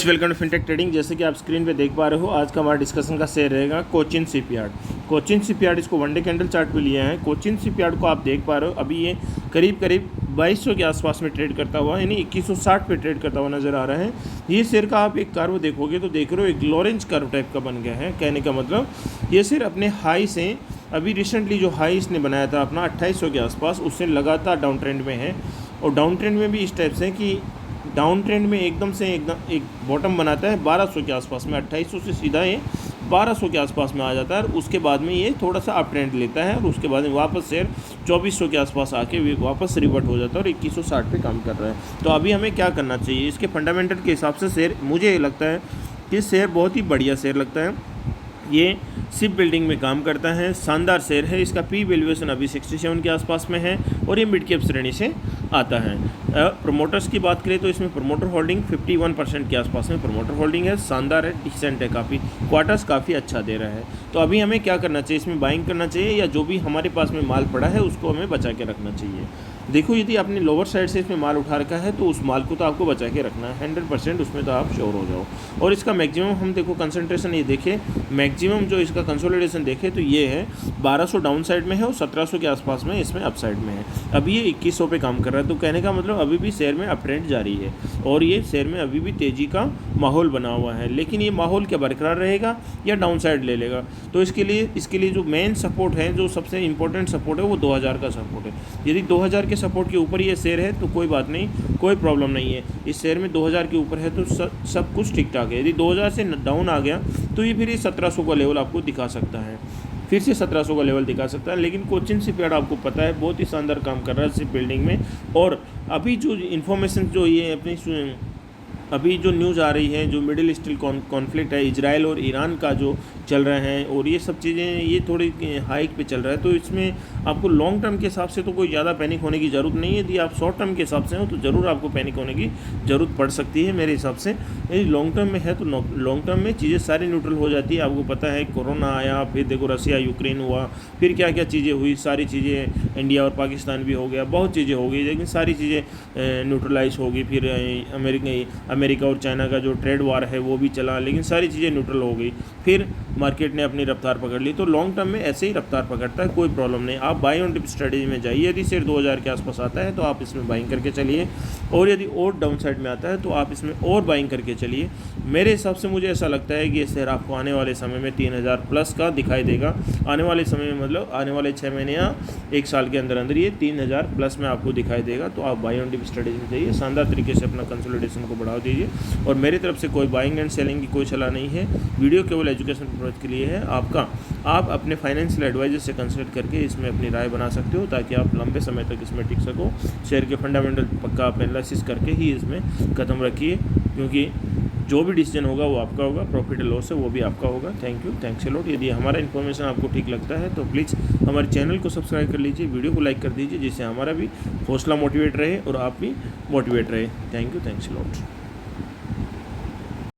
Friends, welcome to Fintech Trading. जैसे कि आप स्क्रीन पे देख पा रहे हो, आज का हमारा डिस्कशन का शेयर रहेगा कोचिन शिपयार्ड। कोचिन शिपयार्ड इसको वनडे कैंडल चार्ट पे लिया है। कोचिन शिपयार्ड को आप देख पा रहे हो, अभी ये करीब 2200 के आसपास में ट्रेड करता हुआ, यानी 2160 पे ट्रेड करता हुआ नज़र आ रहा है। ये शेयर का आप एक कर्व देखोगे तो देख रहे हो, एक लॉरेंज कर्व टाइप का बन गया है। कहने का मतलब ये शेयर अपने हाई से अभी रिसेंटली जो हाई इसने बनाया था अपना 2800 के आसपास, उससे लगातार डाउन ट्रेंड में है। और डाउन ट्रेंड में भी इस टाइप से कि डाउन ट्रेंड में एकदम एक बॉटम बनाता है 1200 के आसपास में, 2800 से सीधा ये 1200 के आसपास में आ जाता है। और उसके बाद में ये थोड़ा सा अप ट्रेंड लेता है और उसके बाद में वापस शेयर 2400 के आसपास आके वापस रिवर्ट हो जाता है और 2160 पे काम कर रहा है। तो अभी हमें क्या करना चाहिए, इसके फंडामेंटल के हिसाब से शेयर मुझे लगता है कि शेयर बहुत ही बढ़िया शेयर लगता है। ये शिप बिल्डिंग में काम करता है, शानदार शेयर है। इसका पी वैल्यूएशन अभी 67 के आसपास में है और ये मिड कैप श्रेणी से आता है। प्रोमोटर्स की बात करें तो इसमें प्रोमोटर होल्डिंग 51% के आसपास में प्रोमोटर होल्डिंग है। शानदार है, डिसेंट है, काफ़ी क्वार्टर्स काफ़ी अच्छा दे रहा है। तो अभी हमें क्या करना चाहिए, इसमें बाइंग करना चाहिए या जो भी हमारे पास में माल पड़ा है उसको हमें बचा के रखना चाहिए। देखो, यदि आपने लोअर साइड से इसमें माल उठा रखा है तो उस माल को तो आपको बचा के रखना है 100%, उसमें तो आप श्योर हो जाओ। और इसका मैक्सिमम हम देखो कंसंट्रेशन ये देखें, मैक्सिमम जो इसका कंसोलिडेशन देखें तो ये है 1200 डाउन साइड में है और 1700 के आसपास में इसमें अप साइड में है। अभी ये 2100 पे काम कर रहा है। तो कहने का मतलब अभी भी शेयर में अप ट्रेंड जारी है और ये शेयर में अभी भी तेज़ी का माहौल बना हुआ है। लेकिन ये माहौल क्या बरकरार रहेगा या डाउन साइड ले लेगा, तो इसके लिए जो मेन सपोर्ट है, जो सबसे इंपॉर्टेंट सपोर्ट है, वो 2000 का सपोर्ट है। यदि 2000 के सपोर्ट के ऊपर ये शेयर है तो कोई बात नहीं, कोई प्रॉब्लम नहीं है। इस शेयर में 2000 के ऊपर है तो सब कुछ ठीक ठाक है। यदि 2000 से डाउन आ गया तो ये फिर 1700 का लेवल आपको दिखा सकता है, फिर से 1700 का लेवल दिखा सकता है। लेकिन कोचिन शिपयार्ड आपको पता है बहुत ही शानदार काम कर रहा है शिप बिल्डिंग में। और अभी जो इन्फॉर्मेशन जो ये अपनी अभी जो न्यूज़ आ रही है, जो मिडिल ईस्ट कॉन्फ्लिक्ट है, इजराइल और ईरान का जो चल रहा है और ये सब चीज़ें ये थोड़ी हाइक पे चल रहा है। तो इसमें आपको लॉन्ग टर्म के हिसाब से तो कोई ज़्यादा पैनिक होने की ज़रूरत नहीं है। यदि आप शॉर्ट टर्म के हिसाब से हो तो ज़रूर आपको पैनिक होने की ज़रूरत पड़ सकती है मेरे हिसाब से। यदि लॉन्ग टर्म में है तो लॉन्ग टर्म में चीज़ें सारी न्यूट्रल हो जाती है। आपको पता है कोरोना आया, फिर देखो रसिया यूक्रेन हुआ, फिर क्या क्या चीज़ें हुई, सारी चीज़ें इंडिया और पाकिस्तान भी हो गया, बहुत चीज़ें हो गई, लेकिन सारी चीज़ें न्यूट्रलाइज होगी। फिर अमेरिका और चाइना का जो ट्रेड वार है वो भी चला, लेकिन सारी चीज़ें न्यूट्रल हो गई। फिर मार्केट ने अपनी रफ्तार पकड़ ली। तो लॉन्ग टर्म में ऐसे ही रफ्तार पकड़ता है, कोई प्रॉब्लम नहीं। आप बाई ऑन डिप स्ट्रेटेजी में जाइए। यदि शेयर 2000 के आसपास आता है तो आप इसमें बाइंग करके चलिए, और यदि और डाउन साइड में आता है तो आप इसमें और बाइंग करके चलिए। मेरे हिसाब से मुझे ऐसा लगता है कि ये शेयर आपको आने वाले समय में 3000 प्लस का दिखाई देगा। आने वाले समय में मतलब आने वाले 6 महीने या 1 साल के अंदर अंदर ये 3000 प्लस में आपको दिखाई देगा। तो आप बाई ऑन डिप स्ट्रेटेजी में जाइए, शानदार तरीके से अपना कंसोलिडेशन को बढ़ा दीजिए। और मेरी तरफ से कोई बाइंग एंड सेलिंग की कोई सलाह नहीं है। वीडियो केवल एजुकेशन पर्पज के लिए है। आप अपने फाइनेंशियल एडवाइजर से कंसल्ट करके इसमें अपनी राय बना सकते हो, ताकि आप लंबे समय तक इसमें टिक सको। शेयर के फंडामेंटल पक्का आप एनालिसिस करके ही इसमें कदम रखिए, क्योंकि जो भी डिसीजन होगा वो आपका होगा, प्रॉफिट लॉस है वो भी आपका होगा। Thank you, thanks a lot. यदि हमारा इन्फॉर्मेशन आपको ठीक लगता है तो प्लीज़ हमारे चैनल को सब्सक्राइब कर लीजिए, वीडियो को लाइक कर दीजिए, जिससे हमारा भी हौसला मोटिवेट रहे और आप भी मोटिवेट रहे। Thank you, thanks a lot.